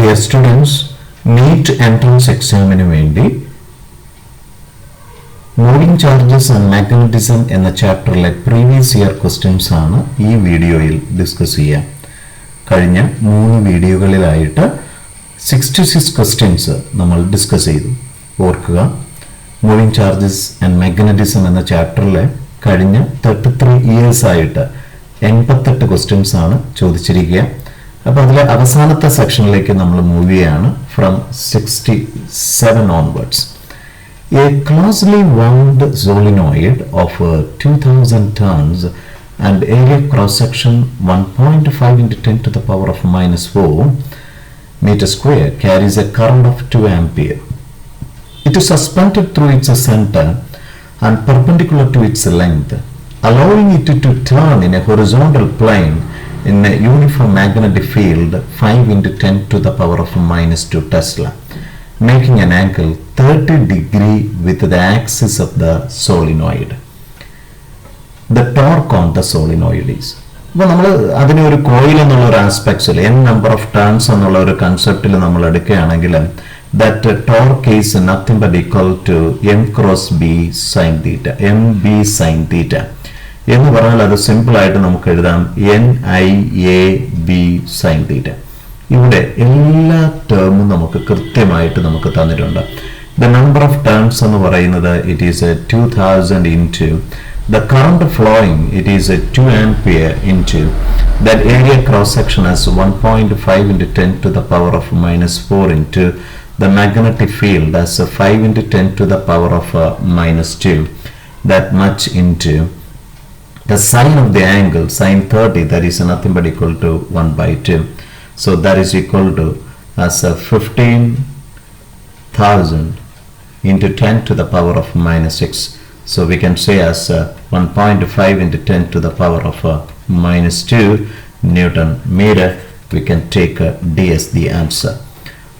Dear students, Neet entrance examine വേണ്ടി moving charges and magnetism എന്ന ചാപ്റ്ററിലെ previous year questions ആണ് ഈ വീഡിയോയിൽ ഡിസ്കസ് ചെയ്യുക. കഴിഞ്ഞ 3 വീഡിയോകളിലായിട്ട് 66 ക്വസ്റ്റ്യൻസ് നമ്മൾ ഡിസ്കസ് ചെയ്തു. ഓർക്കുക, മൂവിംഗ് ചാർജസ് ആൻഡ് മാഗ്നറ്റിസം എന്ന ചാപ്റ്ററിലെ കഴിഞ്ഞ 33 ഇയേഴ്സ് ആയിട്ട് 88 ക്വസ്റ്റ്യൻസ് ആണ് ചോദിച്ചിരിക്കുക. അപ്പോൾ അതിലെ അവസാനത്തെ സെക്ഷനിലേക്ക് നമ്മൾ മൂവ് ചെയ്യാണ്. From 67 onwards. A closely wound solenoid of 2000 turns and area cross section 1.5 into 10 to the power of -4 meter square carries a current of 2 ampere. It is suspended through its center and perpendicular to its length, allowing it to turn in a horizontal plane in a uniform magnetic field 5 into 10 to the power of -2 Tesla, making an angle 30 degree with the axis of the solenoid. The torque on the solenoid is. അപ്പോൾ നമ്മൾ അതിനെ ഒരു coil എന്നുള്ള ഒരു ആസ്പെക്ട്സിൽ n number of turns എന്നുള്ള ഒരു കൺസെപ്റ്റിൽ നമ്മൾ എടുക്കുകയാണെങ്കിൽ that torque is nothing but equal to m cross b sine theta, mb sine theta എന്ന് പറഞ്ഞാൽ അത് സിമ്പിൾ ആയിട്ട് നമുക്ക് എഴുതാം NIAB സൈൻ തീറ്റ. ഇവിടെ എല്ലാ ടേമും നമുക്ക് കൃത്യമായിട്ട് നമുക്ക് തന്നിട്ടുണ്ട്. ദ നമ്പർ ഓഫ് ടേൺസ് എന്ന് പറയുന്നത് it is 2000 into the current flowing it is 2 ampere into that area cross section as 1.5 into 10 to the power of -4 into the magnetic field as 5 into 10 to the power of -2, that much into the sine of the angle sine 30, that is nothing but equal to 1/2. So that is equal to as 15,000 into 10 to the power of -6. So we can say as 1.5 into 10 to the power of -2 Newton meter. We can take D as the answer.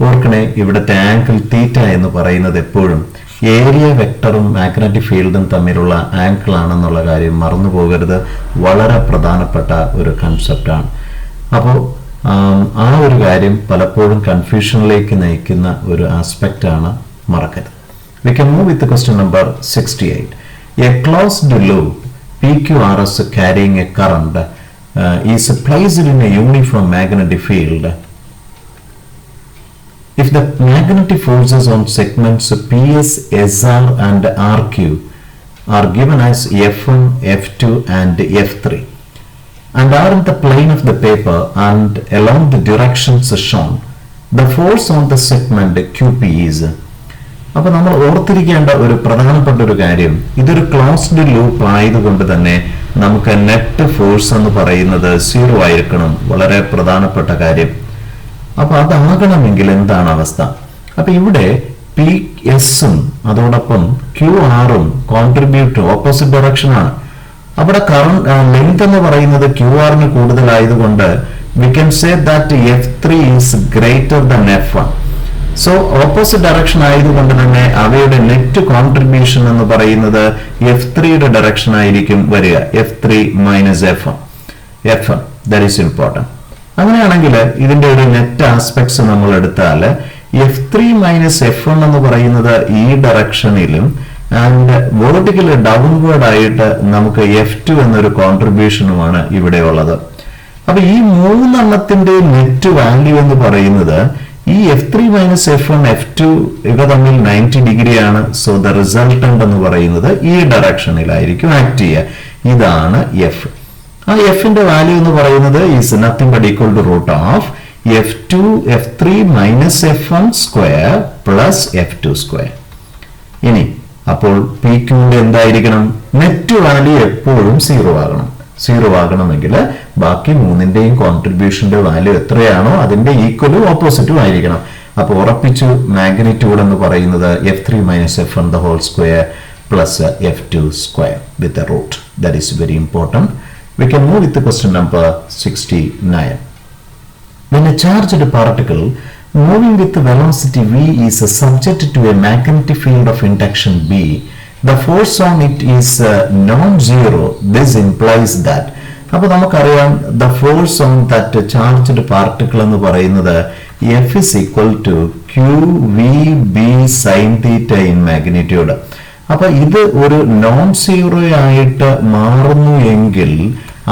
ഓർക്കണേ, ഇവിടുത്തെ angle theta എന്ന് പറയുന്നത് എപ്പോഴും area വെക്ടറും magnetic ഫീൽഡും തമ്മിലുള്ള angle ആണെന്നുള്ള കാര്യം മറന്നു പോകരുത്. വളരെ പ്രധാനപ്പെട്ട ഒരു കൺസെപ്റ്റാണ്. അപ്പോൾ ആ ഒരു കാര്യം പലപ്പോഴും കൺഫ്യൂഷനിലേക്ക് നയിക്കുന്ന ഒരു ആസ്പെക്റ്റ് ആണ്, മറക്കരുത്. We can move with the question number 68. A closed loop PQRS carrying a current is placed in a uniform magnetic field. If the magnetic forces on segments PS, SR and RQ are given as F1, F2 and F3 and are in the plane of the paper and along the directions shown, the force on the segment QP is. അപ്പോൾ നമ്മൾ ഓർത്തിരിക്കേണ്ട ഒരു പ്രധാനപ്പെട്ട ഒരു കാര്യം, ഇതൊരു closed loop ആയതുകൊണ്ട് തന്നെ നമുക്ക് നെറ്റ് ഫോഴ്സ് എന്ന് പറയുന്നത് 0 ആയിരിക്കണം. വളരെ പ്രധാനപ്പെട്ട കാര്യം. അപ്പോൾ അതാകണമെങ്കിൽ എന്താണ് അവസ്ഥ? അപ്പൊ ഇവിടെ PS-ഉം അതോടൊപ്പം QR-ഉം കോൺട്രിബ്യൂട്ട് ഓപ്പോസിറ്റ് ഡയറക്ഷൻ ആണ്. അവിടെ കറണ്ട് ലെങ്ത് എന്ന് പറയുന്നത് QR-ന് കൂടുതലായതുകൊണ്ട് we can say that F3 is greater than F1. So opposite direction ആയതുകൊണ്ട് തന്നെ അവയുടെ നെറ്റ് കോൺട്രിബ്യൂഷൻ എന്ന് പറയുന്നത് F3യുടെ ഡയറക്ഷൻ ആയിരിക്കും വരിക. F3 minus F1. That is important. അങ്ങനെയാണെങ്കിൽ ഇതിന്റെ ഒരു നെറ്റ് ആസ്പെക്ട്സ് നമ്മൾ എടുത്താൽ F3 minus F1 എന്ന് പറയുന്നത് ഈ ഡയറക്ഷനിലും ആൻഡ് വെർട്ടിക്കൽ ഡൗൺവേർഡ് ആയിട്ട് നമുക്ക് F2 എന്നൊരു കോൺട്രിബ്യൂഷനുമാണ് ഇവിടെ ഉള്ളത്. അപ്പൊ ഈ 3 എണ്ണത്തിന്റെ നെറ്റ് വാല്യൂ എന്ന് പറയുന്നത് ഈ F3 minus F1 F2 ഇവ തമ്മിൽ 90 ഡിഗ്രി ആണ്. സോ ദ റിസൾട്ടന്റ് എന്ന് പറയുന്നത് ഈ ഡയറക്ഷനിലായിരിക്കും ആക്ട് ചെയ്യുക. ഇതാണ് F. ആ എഫിന്റെ വാല്യൂ എന്ന് പറയുന്നത് is nothing but equal to root of F3 minus F1 square plus F2 square. ഇനി അപ്പോൾ PQന്റെ എന്തായിരിക്കണം? നെറ്റ് വാല്യൂ എപ്പോഴും 0 ആകണം. 0 ആകണമെങ്കിൽ ബാക്കി 3ന്റെയും കോൺട്രിബ്യൂഷന്റെ വാല്യൂ എത്രയാണോ അതിന്റെ ഈക്വലും ഓപ്പോസിറ്റും ആയിരിക്കണം. അപ്പോൾ ഉറപ്പിച്ചു, മാഗ്നിറ്റ്യൂഡ് എന്ന് പറയുന്നത് F3 minus F1 the whole square plus F2 square with a root. That is very important. We can move with the question number 69. When a charged particle moving with the velocity v is subject to a magnetic field of induction B, the force on it is non-zero. This implies that. അപ്പോൾ നമുക്കറിയാം the force on that charged particle എന്ന് പറയുന്നത് F is equal to QVB sin theta in magnitude. അപ്പോൾ ഇത് ഒരു non zero ആയിട്ട് മാറുന്നു എങ്കിൽ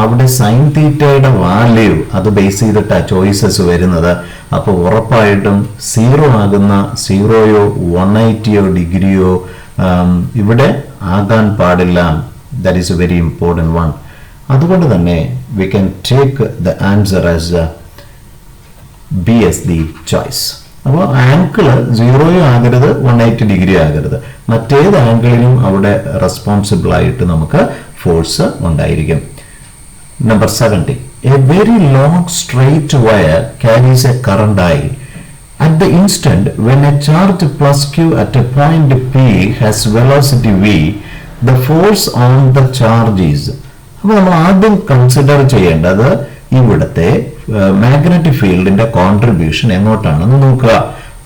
അവിടെ സൈൻ തീറ്റയുടെ വാല്യൂ അത് ബേസ് ചെയ്തിട്ടാണ് ചോയ്സസ് വരുന്നത്. അപ്പോൾ ഉറപ്പായിട്ടും സീറോ ആകുന്ന സീറോയോ 180 ഡിഗ്രിയോ ഇവിടെ ആകാൻ പാടില്ല. That is A very important one. അതുകൊണ്ട് തന്നെ we can take the answer as B as the choice. അപ്പോൾ ആംഗിള് സീറോയും ആകരുത് 180 ഡിഗ്രി ആകരുത്. മറ്റേത് ആംഗിളിനും അവിടെ റെസ്പോൺസിബിൾ ആയിട്ട് നമുക്ക് ഫോഴ്സ് ഉണ്ടായിരിക്കും. Number 70. A very long straight wire carries a current I. At the instant when a charge plus Q at a point P has velocity V, the force on the charge is. അപ്പോൾ നമ്മൾ ആദ്യം consider ചെയ്യേണ്ടത് ഇവിടുത്തെ magnetic ഫീൽഡിന്റെ contribution എങ്ങോട്ടാണെന്ന് നോക്കുക.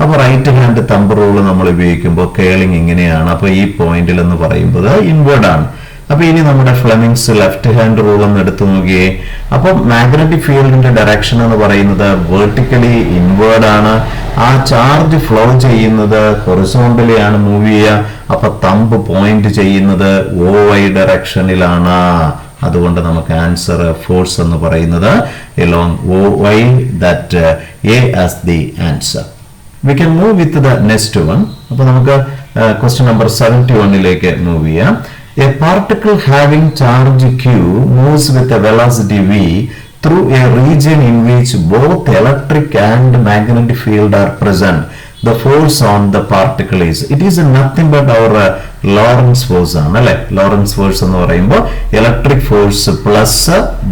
അപ്പോൾ right hand thumb rule നമ്മൾ ഉപയോഗിക്കുമ്പോൾ കേളിംഗ് ഇങ്ങനെയാണ്. അപ്പോൾ ഈ പോയിന്റിൽ എന്ന് പറയുമ്പോൾ ഇൻവേർഡ് ആണ്. അപ്പൊ ഇനി നമ്മുടെ ഫ്ലെമിങ്സ് ലെഫ്റ്റ് ഹാൻഡ് റൂൾ എന്ന് എടുത്തു നോക്കിയേ. അപ്പൊ മാഗ്നറ്റിക് ഫീൽഡിന്റെ ഡയറക്ഷൻ എന്ന് പറയുന്നത് വെർട്ടിക്കലി ഇൻവേർഡ് ആണ്. ആ ചാർജ് ഫ്ലോ ചെയ്യുന്നത് ഹൊറിസോണ്ടലി ആണ് മൂവ് ചെയ്യുക. അപ്പൊ തമ്പ് പോയിന്റ് ചെയ്യുന്നത് OY ഡയറക്ഷനിലാണ്. അതുകൊണ്ട് നമുക്ക് ആൻസർ ഫോഴ്സ് എന്ന് പറയുന്നത് along OY, that A as the answer. We can move with the next one. അപ്പൊ നമുക്ക് ക്വസ്റ്റ്യൻ നമ്പർ 71ലേക്ക് മൂവ് ചെയ്യാം. A particle having charge Q moves with a velocity V through a region in which both electric and magnetic field are present. The force on the particle is. It is nothing but our Lorentz force ആണ് അല്ലെ. Lorentz force എന്ന് പറയുമ്പോൾ electric force plus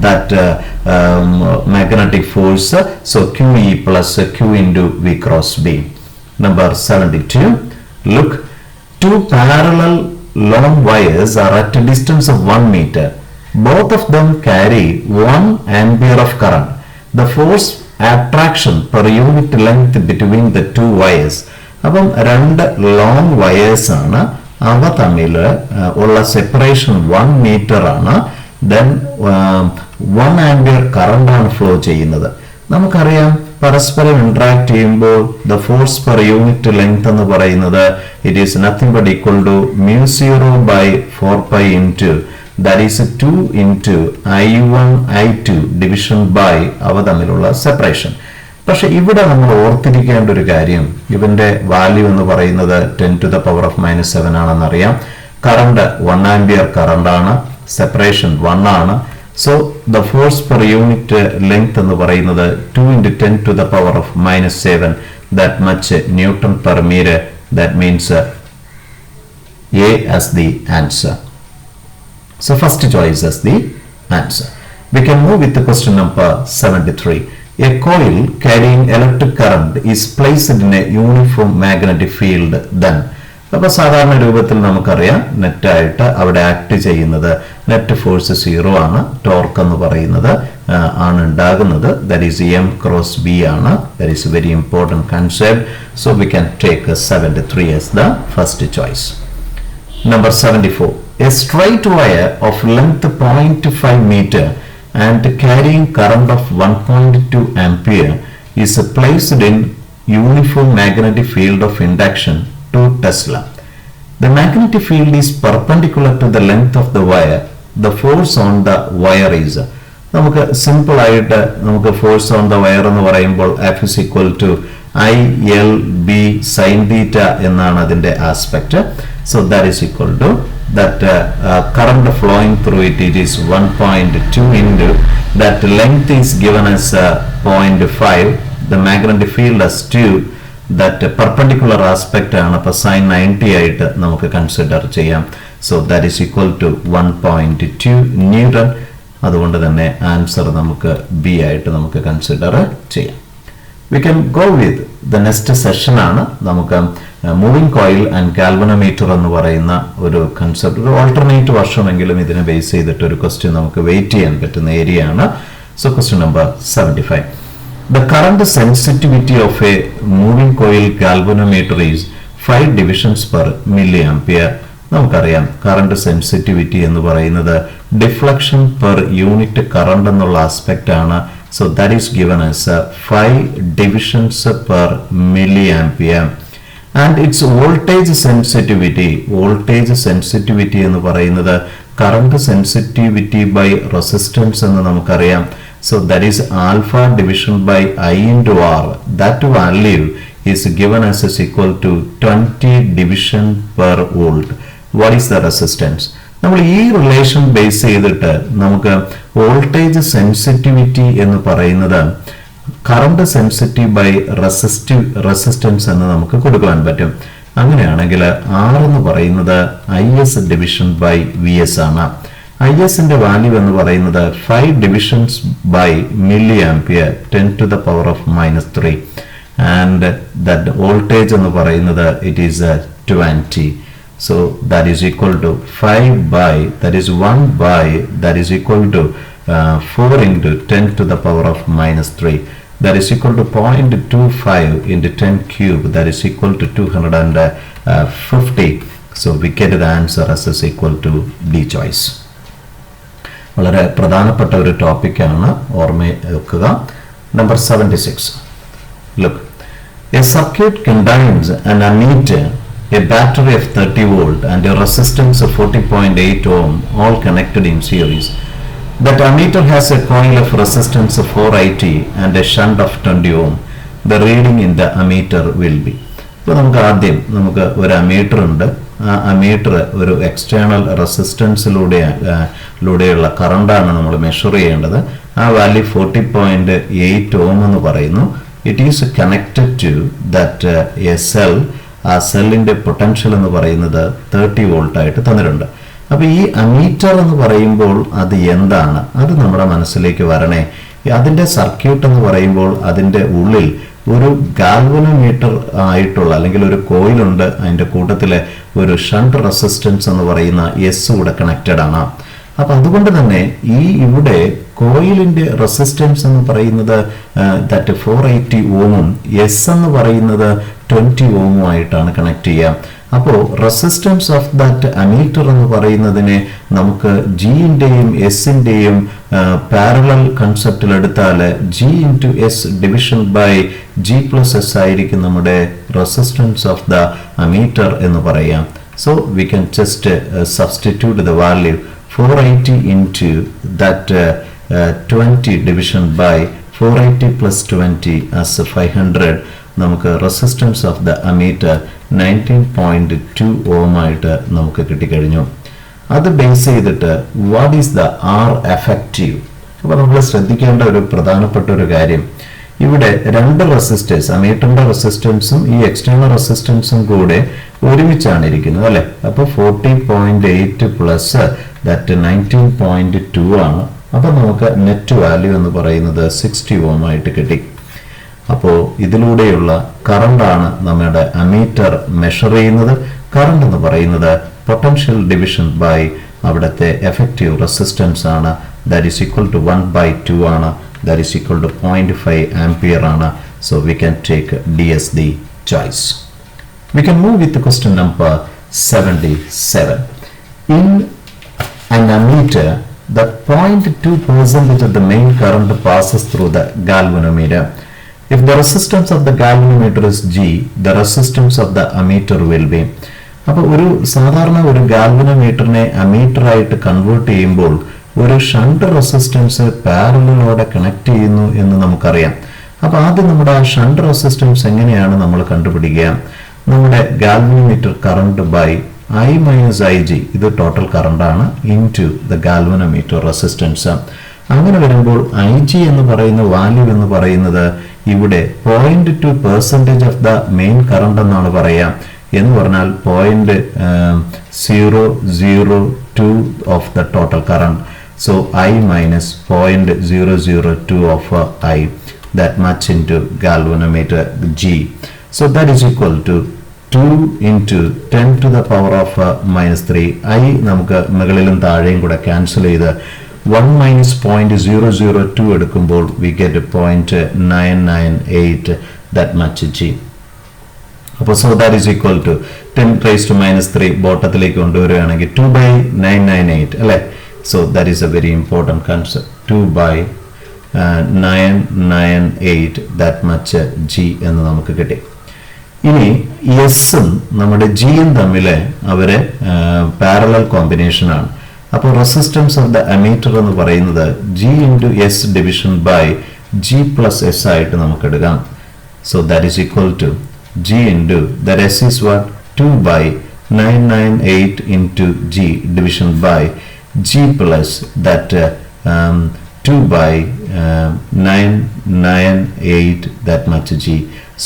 that magnetic force. So QE plus Q into V cross B. Number 72. Look, two parallel long wires are at a distance of 1 meter. Both of them carry 1 ampere of current. The force attraction per unit length between the two wires. അപ്പം രണ്ട് long wires ആണ്. അവ തമ്മിൽ ഉള്ള separation 1 metre ആണ്. Then 1 ampere current ആണ് flow ചെയ്യുന്നത്. നമുക്കറിയാം പരസ്പരം ഇന്ററാക്ട് ചെയ്യുമ്പോൾ the force per unit length എന്ന് പറയുന്നത് it is nothing but equal to μ0 by 4π into that is 2 into I1 I2 division by അവ തമ്മിലുള്ള സെപ്പറേഷൻ. പക്ഷെ ഇവിടെ നമ്മൾ ഓർത്തിരിക്കേണ്ട ഒരു കാര്യം, ഇവന്റെ വാല്യൂ എന്ന് പറയുന്നത് 10 to the power of -7 ആണെന്നറിയാം. കറണ്ട് 1 ആംപിയർ കറണ്ട് ആണ്. സെപ്പറേഷൻ 1 ആണ്. So the force per unit length എന്ന് പറയുന്നത് 2 into 10 to the power of -7, that much Newton per meter. That means A as the answer. So first choice as the answer. We can move with the question number 73. A coil carrying electric current is placed in a uniform magnetic field. Then അപ്പോൾ സാധാരണ രൂപത്തിൽ നമുക്കറിയാം നെറ്റായിട്ട് അവിടെ act ചെയ്യുന്നത് net force 0 ആണ്. Torque എന്ന് പറയുന്നത് ആണ് ഉണ്ടാകുന്നത്. That is M cross B ആണ്. That is A very important concept. So we can take 73 as the first choice. Number 74. A straight wire of length 0.5 meter and carrying current of 1.2 ampere is placed in uniform magnetic field of induction to Tesla. The magnetic field is perpendicular to the length of the wire. The force on the wire is. നമുക്ക് simple ആയിട്ട് നമുക്ക് force on the wire എന്ന് പറയുമ്പോൾ F is equal to ILB sin theta എന്നാണ് അതിന്റെ aspect. So that is equal to that current flowing through it. It is 1.2 into that length is given as 0.5. The magnetic field as 2. That perpendicular aspect ആണ്. അപ്പോൾ sin 90 ആയിട്ട് നമുക്ക് consider ചെയ്യാം. So that is equal to 1.2 newton. അതുകൊണ്ട് തന്നെ answer നമുക്ക് B ആയിട്ട് നമുക്ക് കൺസിഡർ ചെയ്യാം. We can go with the next session ആണ്. നമുക്ക് മൂവിംഗ് കോയിൽ ആൻഡ് ഗാൽവനോമീറ്റർ എന്ന് പറയുന്ന ഒരു കൺസെപ്റ്റ്, ഒരു ഓൾട്ടർനേറ്റ് വർഷമെങ്കിലും ഇതിനെ ബേസ് ചെയ്തിട്ട് ഒരു ക്വസ്റ്റ്യൻ നമുക്ക് വെയിറ്റ് ചെയ്യാൻ പറ്റുന്ന ഏരിയ ആണ്. So question number 75. The current sensitivity of a moving coil galvanometer is 5 divisions per milliampere. നമുക്കറിയാം കറണ്ട് സെൻസിറ്റിവിറ്റി എന്ന് പറയുന്നത് ഡിഫ്ലക്ഷൻ പെർ യൂണിറ്റ് കറണ്ട് എന്നുള്ള ആസ്പെക്റ്റ് ആണ്. So that is given as 5 divisions per milliampere. And its voltage sensitivity എന്ന് പറയുന്നത് current sensitivity by resistance എന്ന് നമുക്കറിയാം. So that is alpha division by I into R. That value is given as is equal to 20 division per volt. What is the resistance? നമ്മൾ ഈ relation base ചെയ്തിട്ട് നമുക്ക് voltage sensitivity എന്ന് പറയുന്നത് current sensitive by resistance എന്ന് നമുക്ക് കൊടുക്കുവാൻ പറ്റും. അങ്ങനെയാണെങ്കിൽ R എന്ന് പറയുന്നത് IS ഡിവിഷൻ ബൈ VS ആണ്. ISന്റെ വാല്യൂ എന്ന് പറയുന്നത് 5 divisions by milli ampere 10 to the power of -3, and that voltage എന്ന് പറയുന്നത് it is 20. So that is equal to 5 by, that is 1 by, that is equal to 4 into 10 to the power of -3. That is equal to 0.25 into 10 cube. That is equal to 250. So we get the answer as is equal to D choice. വളരെ പ്രധാനപ്പെട്ട ഒരു ടോപ്പിക്കാണ്, ഓർമ്മ വെക്കുക. Number 76. Look, a circuit contains an ammeter, a battery of 30 volt and a resistance of 40.8 ohm, all connected in series. That ammeter has a coil of resistance of 4IT and a shunt of 20 ohm. The reading in the ammeter will be. ഇപ്പോൾ നമുക്ക് ഒരു ammeter ഉണ്ട്. ആ ammeter ഒരു external റെസിസ്റ്റൻസിലൂടെയുള്ള കറണ്ടാണ് നമ്മൾ measure ചെയ്യേണ്ടത്. ആ value 40.8 ohm എന്ന് പറയുന്നു. It is connected to that a cell. ആ സെല്ലിന്റെ പൊട്ടൻഷ്യൽ എന്ന് പറയുന്നത് 30 വോൾട്ട് ആയിട്ട് തന്നിട്ടുണ്ട്. അപ്പൊ ഈ അമീറ്റർ എന്ന് പറയുമ്പോൾ അത് എന്താണ്, അത് നമ്മുടെ മനസ്സിലേക്ക് വരണേ. അതിന്റെ സർക്യൂട്ട് എന്ന് പറയുമ്പോൾ അതിന്റെ ഉള്ളിൽ ഒരു ഗാൽവനോമീറ്റർ ആയിട്ടുള്ള അല്ലെങ്കിൽ ഒരു കോയിലുണ്ട്, അതിന്റെ കൂട്ടത്തിലെ ഒരു ഷണ്ട് റെസിസ്റ്റൻസ് എന്ന് പറയുന്ന എസ് കൂടെ കണക്റ്റഡ് ആണ്. അപ്പൊ അതുകൊണ്ട് തന്നെ ഈ ഇവിടെ കോയിലിന്റെ റെസിസ്റ്റൻസ് എന്ന് പറയുന്നത് ദാറ്റ് 480 ഓമും എസ് എന്ന് പറയുന്നത് 20 ഓമും ആയിട്ടാണ് കണക്ട് ചെയ്യുക. അപ്പോൾ റെസിസ്റ്റൻസ് ഓഫ് ദാറ്റ് അമീറ്റർ എന്ന് പറയുന്നതിനെ നമുക്ക് ജിന്റെയും എസിന്റെയും പാരലൽ കൺസെപ്റ്റിൽ എടുത്താൽ G into S division by G plus S ആയിരിക്കും നമ്മുടെ റെസിസ്റ്റൻസ് ഓഫ് ദ അമീറ്റർ എന്ന് പറയാം. So we can just substitute the value 480 into that 20 division by 480 plus 20 as 500. നമുക്ക് resistance of the ammeter 19.2 ohm ആയിട്ട് നമുക്ക് കിട്ടിക്കഴിഞ്ഞു. അത് ബേസ് ചെയ്തിട്ട് what is the R effective? അപ്പോൾ നമ്മൾ ശ്രദ്ധിക്കേണ്ട ഒരു പ്രധാനപ്പെട്ട ഒരു കാര്യം, ഇവിടെ രണ്ട് റെസിസ്റ്റേഴ്സ്, അമീറ്ററിന്റെ റെസിസ്റ്റൻസും ഈ എക്സ്റ്റേണൽ റെസിസ്റ്റൻസും കൂടെ ഒരുമിച്ചാണ് ഇരിക്കുന്നത് അല്ലെ. അപ്പൊ 40.8 പ്ലസ് ദാറ്റ് 19.2 ആണ്. അപ്പൊ നമുക്ക് നെറ്റ് വാല്യൂ എന്ന് പറയുന്നത് 60 ഓം ആയിട്ട് കിട്ടി. അപ്പോൾ ഇതിലൂടെയുള്ള കറണ്ടാണ് നമ്മുടെ അമീറ്റർ മെഷർ ചെയ്യുന്നത്. കറണ്ട് എന്ന് പറയുന്നത് പൊട്ടൻഷ്യൽ ഡിവിഷൻ ബൈ അവിടുത്തെ എഫക്റ്റീവ് റെസിസ്റ്റൻസ് ആണ്. ദാറ്റ് ഈസ് ഈക്വൽ ടു 1/2 ആണ്. That is equal to 0.5 ampere ആണ്. So we can take D as the choice. We can move with the question number 77. In an ammeter, the 0.2% of the main current passes through the galvanometer. If the resistance of the galvanometer is G, the resistance of the ammeter will be. അപ്പോൾ ഒരു സാധാരണ ഒരു ഗാൽവനോമീറ്ററിനെ ammeter ആയിട്ട് convert ചെയ്യുമ്പോൾ ഒരു shunt resistance പാരലലോടെ connect ചെയ്യുന്നു എന്ന് നമുക്കറിയാം. അപ്പോൾ ആദ്യം നമ്മുടെ ആ ഷണ്ട് റെസിസ്റ്റൻസ് എങ്ങനെയാണ് നമ്മൾ കണ്ടുപിടിക്കുക? നമ്മുടെ galvanometer current by I minus IG, ഇത് ടോട്ടൽ കറണ്ടാണ്, ഇൻറ്റു ദ ഗാൽവനോമീറ്റർ റെസിസ്റ്റൻസ്. അങ്ങനെ വരുമ്പോൾ IG എന്ന് പറയുന്ന വാല്യൂ എന്ന് പറയുന്നത് ഇവിടെ 0.2% ഓഫ് ദ മെയിൻ കറണ്ട് എന്നാണ് പറയാം. എന്ന് പറഞ്ഞാൽ 0.002 of the total current. So I minus 0.002 of I, that much into galvanometer G. So that is equal to 2 into 10 to the power of -3. I നമുക്ക് മുകളിലും താഴെയും കൂടെ ക്യാൻസൽ ചെയ്ത് 1 minus 0.002 എടുക്കുമ്പോൾ we get 0.998, that much G. അപ്പോൾ so that is equal to 10 raised to -3 ബോട്ടത്തിലേക്ക് കൊണ്ടുവരികയാണെങ്കിൽ 2/998 അല്ലേ. So that is a very important concept. 2 by 998 that much G എന്ന് നമുക്ക് കിട്ടി. ഇനി എസും നമ്മുടെ ജിയും തമ്മിൽ അവരെ പാരലൽ കോമ്പിനേഷൻ ആണ്. അപ്പോൾ റെസിസ്റ്റൻസ് ഓഫ് ദ അമീറ്റർ എന്ന് പറയുന്നത് G into S division by G plus S ആയിട്ട് നമുക്ക് എടുക്കാം. So that is equal to G into that S is what 2 by 998 into G division by G plus that 2 by 998 that much G.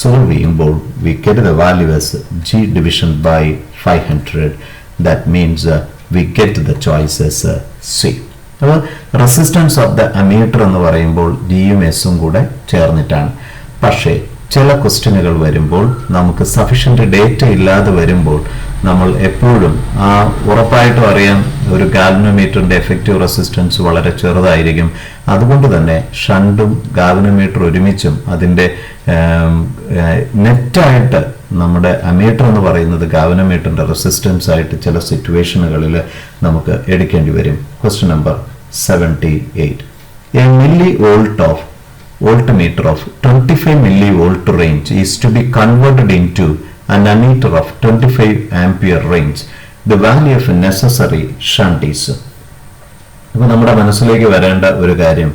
Solving board we get the value as G division by 500. That means we get the choice as C. അപ്പോൾ resistance of the ammeter എന്ന് പറയുമ്പോൾ ജിയും എസും കൂടെ ചേർന്നിട്ടാണ്. പക്ഷേ ചില ക്വസ്റ്റ്യനുകൾ വരുമ്പോൾ നമുക്ക് സഫീഷ്യന്റ് ഡേറ്റ ഇല്ലാതെ വരുമ്പോൾ നമ്മൾ എപ്പോഴും ഉറപ്പായിട്ടും അറിയാം ഒരു ഗാൽവനോമീറ്ററിന്റെ എഫക്റ്റീവ് റെസിസ്റ്റൻസ് വളരെ ചെറുതായിരിക്കും. അതുകൊണ്ട് തന്നെ ഷണ്ടും ഗാൽവനോമീറ്റർ ഒരുമിച്ചും അതിൻ്റെ നെറ്റായിട്ട് നമ്മുടെ അമീറ്റർ എന്ന് പറയുന്നത് ഗാൽവനോമീറ്ററിന്റെ റെസിസ്റ്റൻസ് ആയിട്ട് ചില സിറ്റുവേഷനുകളിൽ നമുക്ക് എടുക്കേണ്ടി വരും. Question number 78. A millivolt of voltmeter of 25 millivolt range is to be converted into an ammeter of 25 ampere range. The value of necessary shunt is. അപ്പോൾ നമ്മുടെ മനസ്സിലേക്ക് വരേണ്ട ഒരു കാര്യം,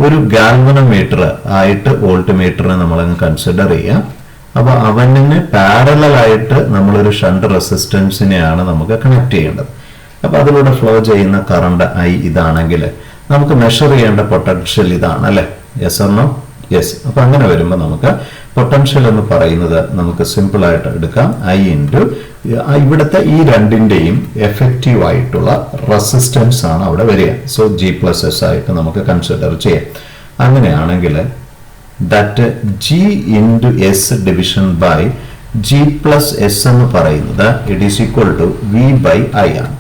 ഒരു ഗാൽവനോമീറ്റർ ആയിട്ട് വോൾട്ട്മീറ്ററിനെ നമ്മളങ്ങ് കൺസിഡർ ചെയ്യാം. അപ്പോൾ അവന് പാരലൽ ആയിട്ട് നമ്മളൊരു ഷണ്ട് റെസിസ്റ്റൻസിനെയാണ് നമുക്ക് കണക്ട് ചെയ്യേണ്ടത്. അപ്പോൾ അതിലൂടെ ഫ്ലോ ചെയ്യുന്ന കറണ്ട് ഐ ഇതാണെങ്കിൽ നമുക്ക് മെഷർ ചെയ്യേണ്ട പൊട്ടൻഷ്യൽ ഇതാണ് അല്ലേ? Yes or no? യെസ്. അപ്പോൾ അങ്ങനെ വരുമ്പോൾ നമുക്ക് പൊട്ടൻഷ്യൽ എന്ന് പറയുന്നത് നമുക്ക് സിമ്പിൾ ആയിട്ട് എടുക്കാം. ഐ ഇൻറ്റു ഇവിടുത്തെ ഈ രണ്ടിൻ്റെയും എഫക്റ്റീവ് ആയിട്ടുള്ള റെസിസ്റ്റൻസ് ആണ് അവിടെ വരിക. സോ ജി പ്ലസ് എസ് ആയിട്ട് നമുക്ക് കൺസിഡർ ചെയ്യാം. അങ്ങനെയാണെങ്കിൽ that G into S division by G plus S എന്ന് പറയുന്നത് it is equal to V by I ആണ്.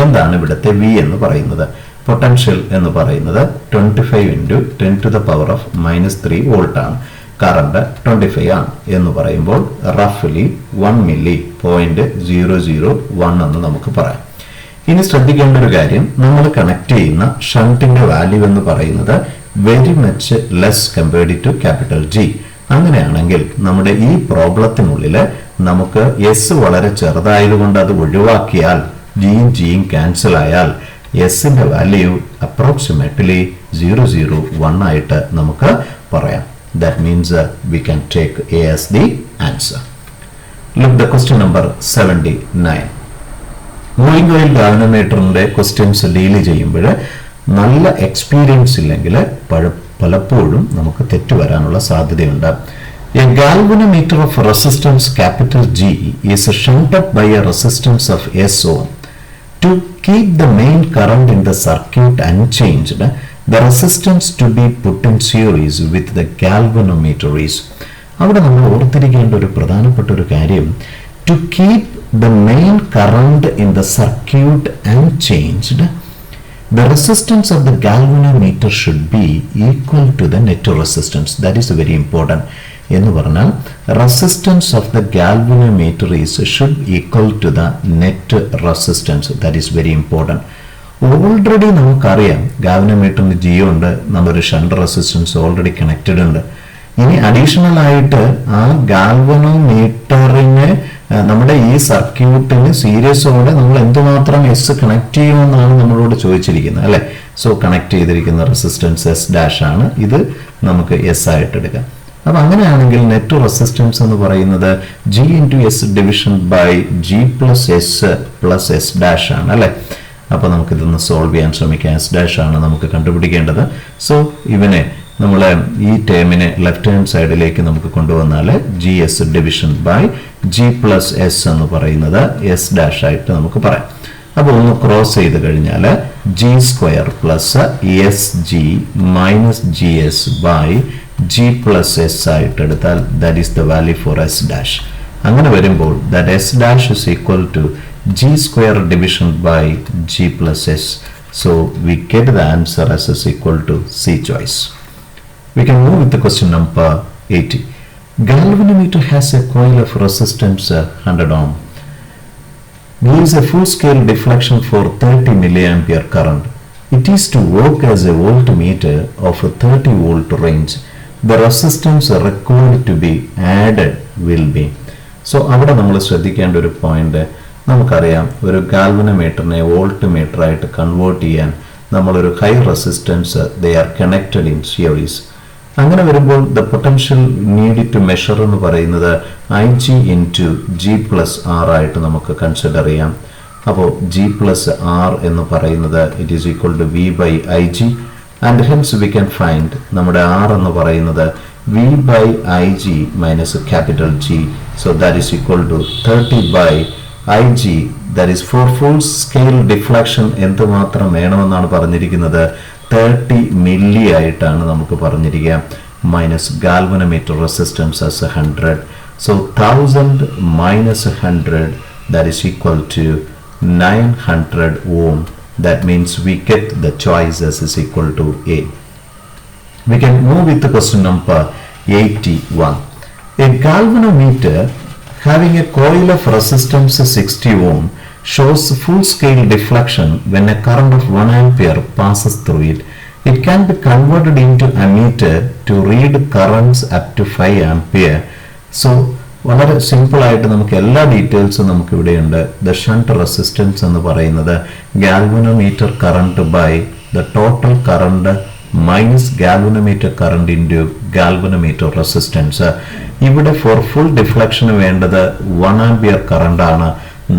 എന്താണ് ഇവിടുത്തെ വി എന്ന് പറയുന്നത്? പൊട്ടൻഷ്യൽ എന്ന് പറയുന്നത് 25 into 10 to the power of -3 volt ആണ്. കറണ്ട് 25 ആണ് എന്ന് പറയുമ്പോൾ റഫ്ലി 1 മില്ലി 0.001 എന്ന് നമുക്ക് പറയാം. ഇനി ശ്രദ്ധിക്കേണ്ട ഒരു കാര്യം, നമ്മൾ കണക്ട് ചെയ്യുന്ന ഷണ്ടിന്റെ വാല്യൂ എന്ന് പറയുന്നത് very much less compared to capital G. അങ്ങനെയാണെങ്കിൽ നമ്മുടെ ഈ പ്രോബ്ലത്തിനുള്ളിൽ നമുക്ക് എസ് വളരെ ചെറുതായതുകൊണ്ട് അത് ഒഴിവാക്കിയാൽ ജിയും ജിയും ക്യാൻസൽ ആയാൽ എസിന്റെ വാല്യൂ അപ്രോക്സിമേറ്റ്ലി 001 ആയിട്ട് നമുക്ക് പറയാം. That means we can take A as the answer. Look the question number 79. Moving coil ഗാൽവനോമീറ്ററിന്റെ ക്വസ്റ്റ്യൻസ് ഡീൽ ചെയ്യുമ്പോൾ നല്ല എക്സ്പീരിയൻസ് ഇല്ലെങ്കിൽ പലപ്പോഴും നമുക്ക് തെറ്റ് വരാനുള്ള സാധ്യതയുണ്ട്. A galvanometer of resistance capital G is shunted by a resistance of S ohm. To keep the main current in the circuit unchanged, the resistance to be put in series with the galvanometer is. അവിടെ നമ്മൾ ഓർത്തിരിക്കേണ്ട ഒരു പ്രധാനപ്പെട്ട ഒരു കാര്യം, to keep the main current in the circuit unchanged, the resistance of the galvanometer should be equal to the net resistance. That is very important. എന്ന് പറഞ്ഞാൽ resistance of the galvanometer is should equal to the net resistance. That is very important. Already നമുക്കറിയാം ഗാൽവനോമീറ്ററിന് ജിയോ ഉണ്ട്, നമ്മളൊരു shunt resistance already connected ഉണ്ട്. ഇനി additional ആയിട്ട് ആ ഗാൽവനോമീറ്ററിന് നമ്മുടെ ഈ സർക്യൂട്ടിന് സീരീസോടെ നമ്മൾ എന്തുമാത്രം എസ് കണക്ട് ചെയ്യുമെന്നാണ് നമ്മളോട് ചോദിച്ചിരിക്കുന്നത് അല്ലേ? സോ കണക്ട് ചെയ്തിരിക്കുന്ന റെസിസ്റ്റൻസ് എസ് ഡാഷ് ആണ്. ഇത് നമുക്ക് എസ് ആയിട്ട് എടുക്കാം. അപ്പം അങ്ങനെയാണെങ്കിൽ നെറ്റ് റെസിസ്റ്റൻസ് എന്ന് പറയുന്നത് G into S division by G plus S plus S dash ആണ് അല്ലേ? അപ്പോൾ നമുക്കിതൊന്ന് സോൾവ് ചെയ്യാൻ ശ്രമിക്കാം. എസ് ഡാഷ് ആണ് നമുക്ക് കണ്ടുപിടിക്കേണ്ടത്. സോ ഇവനെ നമ്മൾ ഈ ടേമിനെ ലെഫ്റ്റ് ഹാൻഡ് സൈഡിലേക്ക് നമുക്ക് കൊണ്ടുവന്നാൽ G S division by G plus S എന്ന് പറയുന്നത് എസ് ഡാഷ് ആയിട്ട് നമുക്ക് പറയാം. അപ്പോൾ ഒന്ന് ക്രോസ് ചെയ്ത് കഴിഞ്ഞാൽ G square plus S G minus G S by G plus S ആയിട്ട് എടുത്താൽ that is the value for S dash. അങ്ങനെ വരുമ്പോൾ that S dash is equal to G square division by G plus S. So we get the answer S is equal to C choice. We can move with the question number 80. Galvanometer has a coil of resistance 100 ohm. Gives a full scale deflection for 30 milliampere current. it is to work as a voltmeter of a 30 volt range. The resistance required to be added will be. So അവിടെ നമ്മൾ ശ്രദ്ധിക്കേണ്ട ഒരു point, നമുക്കറിയാം ഒരു ഗാൽവനോമീറ്ററിനെ volt meter ആയിട്ട് convert ചെയ്യാൻ നമ്മളൊരു high resistance they are connected in series. അങ്ങനെ വരുമ്പോൾ the potential need to measure എന്ന് പറയുന്നത് IG ഇൻറ്റു G+R ആയിട്ട് നമുക്ക് കൺസിഡർ ചെയ്യാം. അപ്പോൾ G+R എന്ന് പറയുന്നത് it is equal to V/IG, and hence we can find നമ്മുടെ R എന്ന് പറയുന്നത് V/IG minus capital G. So that is equal to 30/IG. That is for full scale deflection എന്തുമാത്രം വേണമെന്നാണ് പറഞ്ഞിരിക്കുന്നത്? 30 മില്ലി ആയിട്ടാണ് നമുക്ക് പറഞ്ഞിരിക്കുക. Minus galvanometer resistance as 100. So 1000 minus 100 that is equal to 900 ohm. That means we get the choice as is equal to A. We can move with the question number 81. A galvanometer having a coil of resistance 60 ohm shows full scale deflection when a current of 1 ampere passes through it. It can be converted into ammeter to read currents up to 5 ampere. So വളരെ simple ആയിട്ട് നമുക്ക് എല്ലാ ഡീറ്റെയിൽസും നമുക്ക് ഇവിടെയുണ്ട്. The shunt resistance എന്ന് പറയുന്നത് galvanometer current by the total current minus galvanometer current into galvanometer resistance. ഇവിടെ ഫോർ ഫുൾ ഡിഫ്ലക്ഷന് വേണ്ടത് 1 ആംപിയർ കറണ്ടാണ്.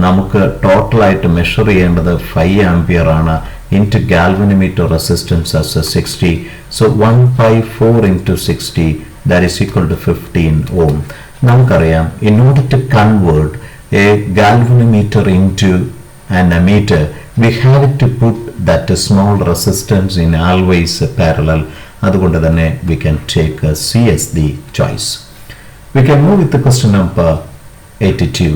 നമുക്ക് ടോട്ടലായിട്ട് മെഷർ ചെയ്യേണ്ടത് 5 ആംപിയർ ആണ്. Into galvanometer resistance as 60. So 1/4 into 60 that is equal to 15 ohm. നമുക്കറിയാം in order to convert a galvanometer into an ammeter we have to put that small resistance in always parallel. അതുകൊണ്ട് തന്നെ we can take C as the choice. We can move with the question number 82.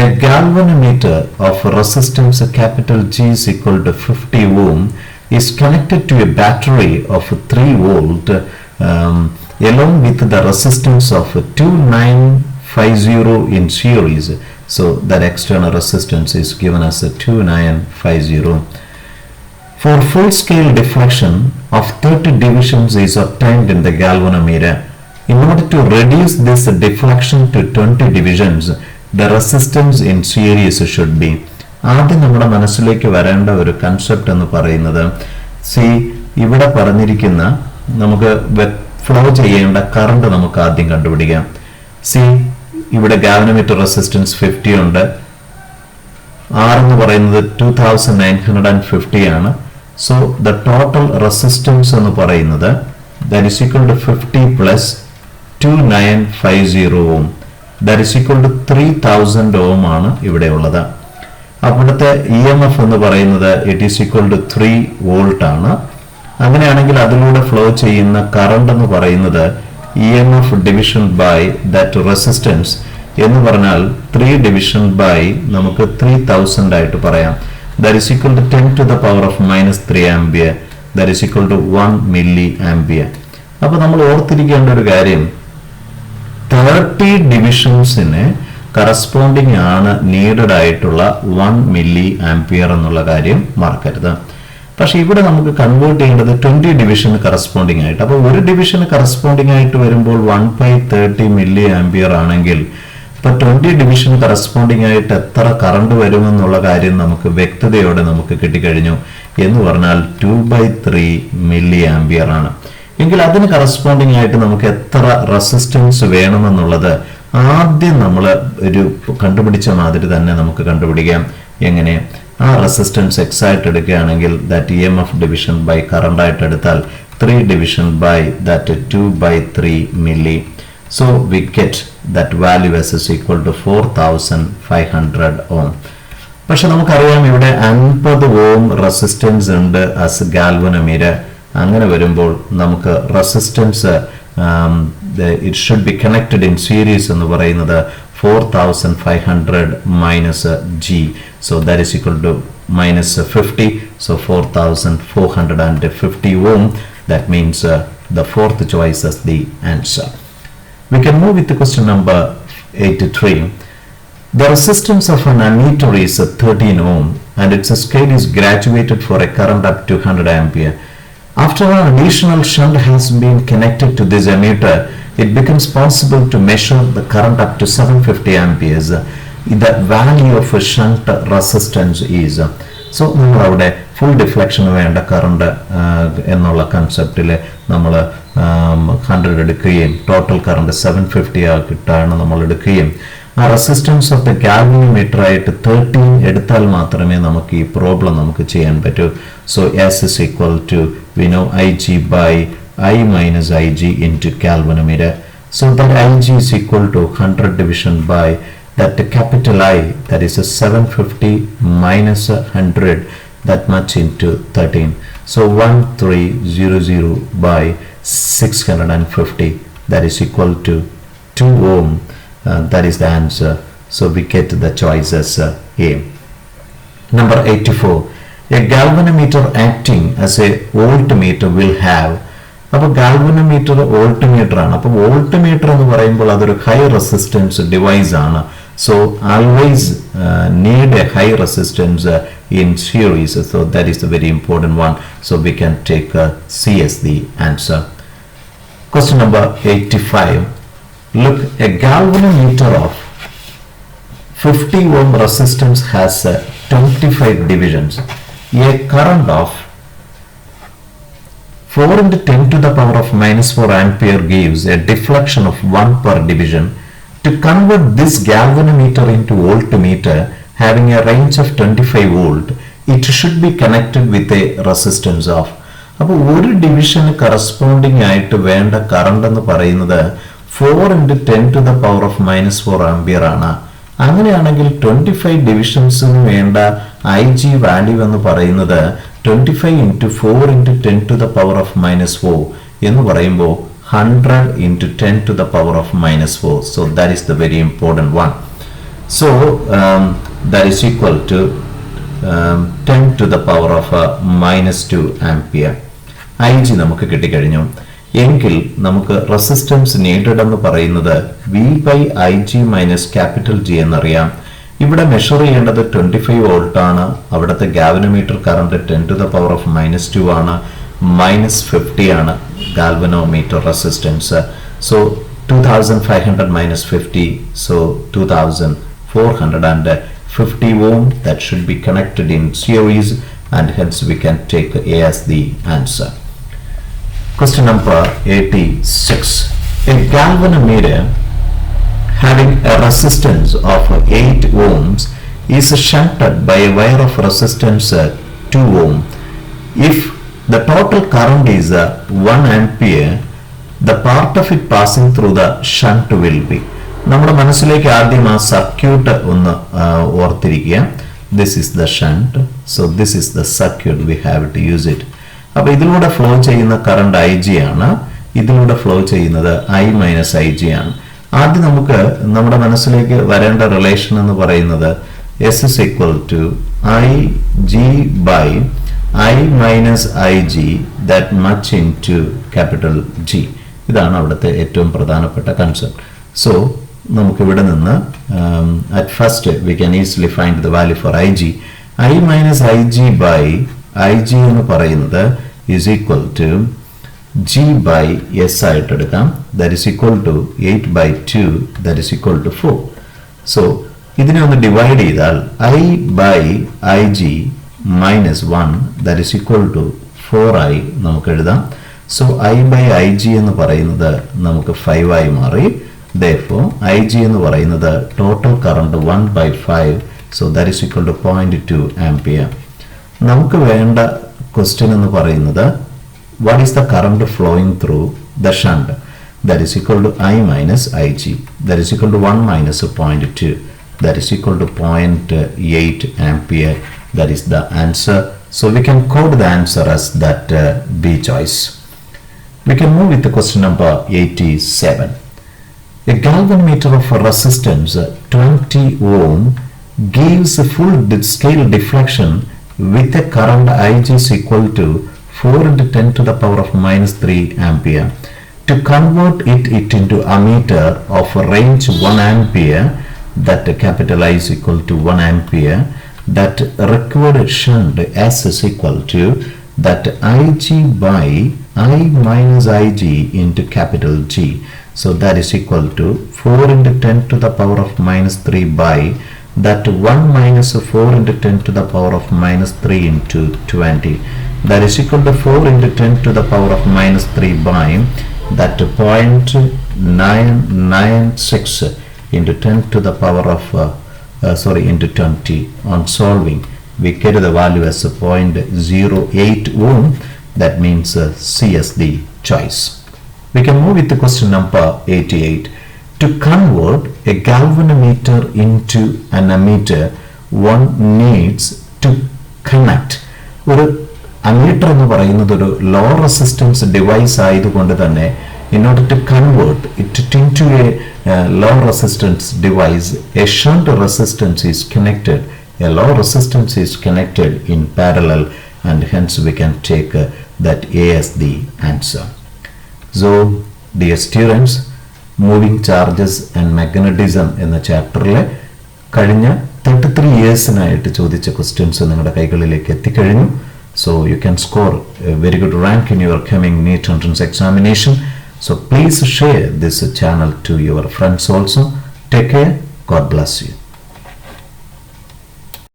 A galvanometer of resistance capital G is equal to 50 ohm is connected to a battery of 3 volt along with the resistance of 2950 in series. So that external resistance is given as 2950. For full scale deflection of 30 divisions is obtained in the galvanometer. In order to reduce this deflection to 20 divisions, the resistance in series should be. ആദ്യം നമ്മുടെ മനസ്സിലേക്ക് വരേണ്ട ഒരു concept എന്ന് പറയുന്നത്, ഇവിടെ പറഞ്ഞിരിക്കുന്ന നമുക്ക് ഫ്ലോ ചെയ്യേണ്ട കറണ്ട് നമുക്ക് ആദ്യം കണ്ടുപിടിക്കാം. ഇവിടെ ഗാൽവനോമീറ്റർ റെസിസ്റ്റൻസ് 50 ഉണ്ട്. R എന്ന് പറയുന്നത് 2950 ആണ്. സോ ദ ടോട്ടൽ റെസിസ്റ്റൻസ് എന്ന് പറയുന്നത് that is equal to 50 plus 2950 ohm. That is equal to 3000 ohm ആണ് ഇവിടെ ഉള്ളത്. അവിടുത്തെ EMF എന്ന് പറയുന്നത് it is equal to 3 volt ആണ്. അങ്ങനെയാണെങ്കിൽ അതിലൂടെ ഫ്ലോ ചെയ്യുന്ന കറണ്ട് എന്ന് പറയുന്നത് EMF division by that resistance എന്ന് പറഞ്ഞാൽ 3 ഡിവിഷൻ ബൈ നമുക്ക് 3000 ആയിട്ട് പറയാം. That is equal to 10 to the power of -3 ampere. That is equal to 1 milli ampere. അപ്പോൾ നമ്മൾ ഓർത്തിരിക്കേണ്ട ഒരു കാര്യം, 30 ഡിവിഷൻസിന് കറസ്പോണ്ടിങ് ആണ് നീഡഡ് ആയിട്ടുള്ള 1 മില്ലി ആംപിയർ എന്നുള്ള കാര്യം മറക്കരുത്. പക്ഷെ ഇവിടെ നമുക്ക് കൺവേർട്ട് ചെയ്യേണ്ടത് 20 ഡിവിഷന് കറസ്പോണ്ടിങ് ആയിട്ട്. അപ്പോൾ ഒരു ഡിവിഷന് കറസ്പോണ്ടിങ് ആയിട്ട് വരുമ്പോൾ 1/30 മില്ലി ആംപിയർ ആണെങ്കിൽ ഇപ്പൊ 20 ഡിവിഷൻ കറസ്പോണ്ടിങ് ആയിട്ട് എത്ര കറണ്ട് വരുമെന്നുള്ള കാര്യം നമുക്ക് വ്യക്തതയോടെ നമുക്ക് കിട്ടിക്കഴിഞ്ഞു. എന്ന് പറഞ്ഞാൽ 2/3 മില്ലി ആംപിയർ ആണ്. എങ്കിൽ അതിന് കറസ്പോണ്ടിങ് ആയിട്ട് നമുക്ക് എത്ര റെസിസ്റ്റൻസ് വേണമെന്നുള്ളത് ആദ്യം നമ്മൾ ഒരു കണ്ടുപിടിച്ച മാതിരി തന്നെ നമുക്ക് കണ്ടുപിടിക്കാം. എങ്ങനെ? ആ റെസിസ്റ്റൻസ് എക്സ് ആയിട്ട് എടുക്കുകയാണെങ്കിൽ that EMF division by current ആയിട്ട് എടുത്താൽ 3 division by that 2/3 milli. So we get that value as is equal to 4500 ohm. പക്ഷെ നമുക്കറിയാം ഇവിടെ 50 ഓം റെസിസ്റ്റൻസ് ഉണ്ട് ആസ് ഗാൽവനോമീറ്റർ. അങ്ങനെ വരുമ്പോൾ നമുക്ക് resistance it should be connected in series എന്ന് പറയുന്നത് 4500 minus G. So that is equal to minus 50. So 4450 ohm. That means the fourth choice is the answer. We can move with the question number 83. The resistance of an ammeter is 13 ohm and its scale is graduated for a current up to 100 ampere. After an additional shunt has been connected to this ammeter, it becomes possible to measure the current up to 750 amperes. The value of a shunt resistance is. So, നമ്മൾ അവിടെ full ഡിഫ്ലക്ഷന് വേണ്ട current എന്നുള്ള കൺസെപ്റ്റിൽ നമ്മൾ 100 എടുക്കുകയും total current 750 ആക്കിയിട്ടാണ് നമ്മൾ എടുക്കുകയും ആ റെസിസ്റ്റൻസ് ഓഫ് ദ ഗാൽവനോമീറ്റർ ആയിട്ട് 13 എടുത്താൽ മാത്രമേ നമുക്ക് ഈ പ്രോബ്ലം നമുക്ക് ചെയ്യാൻ പറ്റൂ. So S is equal to we know IG by I minus IG into galvanometer. So that IG is equal to 100 division by that capital I, that is a 750 minus 100, that much into 13. So 1300 by 650, that is equal to 2 ohm. That is the answer. So we get the choices A. Number 84. A galvanometer acting as a voltmeter will have. അപ്പോൾ galvanometer voltmeter ആണ്. അപ്പോൾ voltmeter എന്ന് പറയുമ്പോൾ അതൊരു high resistance device ആണ്. So always need A high resistance in series. So that is A very important one. So we can take C as the answer. Question number 85. Look, a galvanometer of 50 ohm resistance has 25 divisions. A current of 4 into 10 to the power of minus 4 ampere gives a deflection of 1 per division. To convert this galvanometer into voltmeter having a range of 25 volt, it should be connected with a resistance of. അപ്പോൾ ഒരു ഡിവിഷന് corresponding ആയിട്ട് വേണ്ട current എന്ന് പറയുന്നത് 4 into 10 to the power of minus 4 ampere ആണ്. അങ്ങനെയാണെങ്കിൽ 25 ഡിവിഷൻസിന് വേണ്ട IG value എന്ന് പറയുന്നത് 25 into 4 into 10 to the power of minus 4 എന്ന് പറയുമ്പോൾ 100 into 10 to the power of minus 4. So that is the very important one. So that is equal to 10 to the power of minus 2 ampere. IG നമുക്ക് കിട്ടിക്കഴിഞ്ഞു. എങ്കിൽ നമുക്ക് resistance needed എന്ന് പറയുന്നത് V by IG minus capital G എന്നറിയാം. ഇവിടെ measure ചെയ്യേണ്ടത് 25 volt ആണ്. അവിടുത്തെ galvanometer current 10 to the power of minus 2 ആണ്. minus 50 ആണ് galvanometer resistance. So 2500 minus 50, so 2450 ohm. That should be connected in series, and hence we can take A as the answer. Question number 86. A galvanometer having a resistance of 8 ohms is shunted by a wire of resistance 2 ohm. If the total current is 1 ampere, the part of it passing through the shunt will be. നമ്മുടെ മനസ്സിലേക്ക് ആദ്യം ആ circuit ഒന്ന് ഓർത്തിരിക്കുക. This is the shunt, so this is the circuit, we have to use it. അപ്പോൾ ഇതിലൂടെ flow ചെയ്യുന്ന current IG ആണ്, ഇതിലൂടെ ഫ്ലോ ചെയ്യുന്നത് I minus IG ആണ്. ആദ്യം നമുക്ക് നമ്മുടെ മനസ്സിലേക്ക് വരേണ്ട റിലേഷൻ എന്ന് പറയുന്നത് S is equal to IG by I minus IG that much into capital G. ഇതാണ് അവിടുത്തെ ഏറ്റവും പ്രധാനപ്പെട്ട കൺസെപ്റ്റ്. സോ നമുക്ക് ഇവിടെ നിന്ന് at first we can easily find the value for IG. I minus IG by IG എന്ന് പറയുന്നത് is equal to G by S ആയിട്ട് എടുക്കാം. That is equal to 8 by 2, that is equal to 4. So ഇതിനെ ഒന്ന് divide ചെയ്താൽ I by IG minus 1, that is equal to 4I നമുക്ക് എഴുതാം. So I by IG എന്ന് പറയുന്നത് നമുക്ക് 5 ആയി മാറി. Therefore IG എന്ന് പറയുന്നത് total current 1 by 5, so that is equal to 0.2 ampere. നമുക്ക് വേണ്ട ക്വസ്റ്റ്യൻ എന്ന് പറയുന്നത് what is the current flowing through the shunt? That is equal to I minus IG, that is equal to 1 minus 0.2, that is equal to 0.8 ampere. That is the answer. So we can code the answer as that B choice. We can move with the question number 87. A galvanometer of a resistance 20 ohm gives a full scale deflection with a current IG is equal to 4 into 10 to the power of minus 3 ampere. To convert it into ammeter of range 1 ampere that capital I is equal to 1 ampere, that required shunt S is equal to that Ig by I minus Ig into capital G. So that is equal to 4 into 10 to the power of minus 3 by that 1 minus 4 into 10 to the power of minus 3 into 20. That is equal to 4 into 10 to the power of minus 3 by that 0.996 into 10 to the power of into 20. On solving, we get the value as 0.08 ohm. That means C as the choice. We can move with the question number 88. To convert a galvanometer into an ammeter, one needs to connect. ഒരു ammeter എന്ന് പറയുന്നത് ഒരു low resistance device ആയതുകൊണ്ട് തന്നെ in order to convert it into a low resistance device, a shunt resistance is connected, a low resistance is connected in parallel, and hence we can take that A as the answer. So, dear students, moving charges and magnetism എന്ന ചാപ്റ്ററിലെ കഴിഞ്ഞ 33 ഇയേഴ്സിനായിട്ട് ചോദിച്ച questions നിങ്ങളുടെ കൈകളിലേക്ക് എത്തിക്കഴിഞ്ഞു. So you can score a very good rank in your coming NEET entrance examination. So please share this channel to your friends also. Take care. God bless you.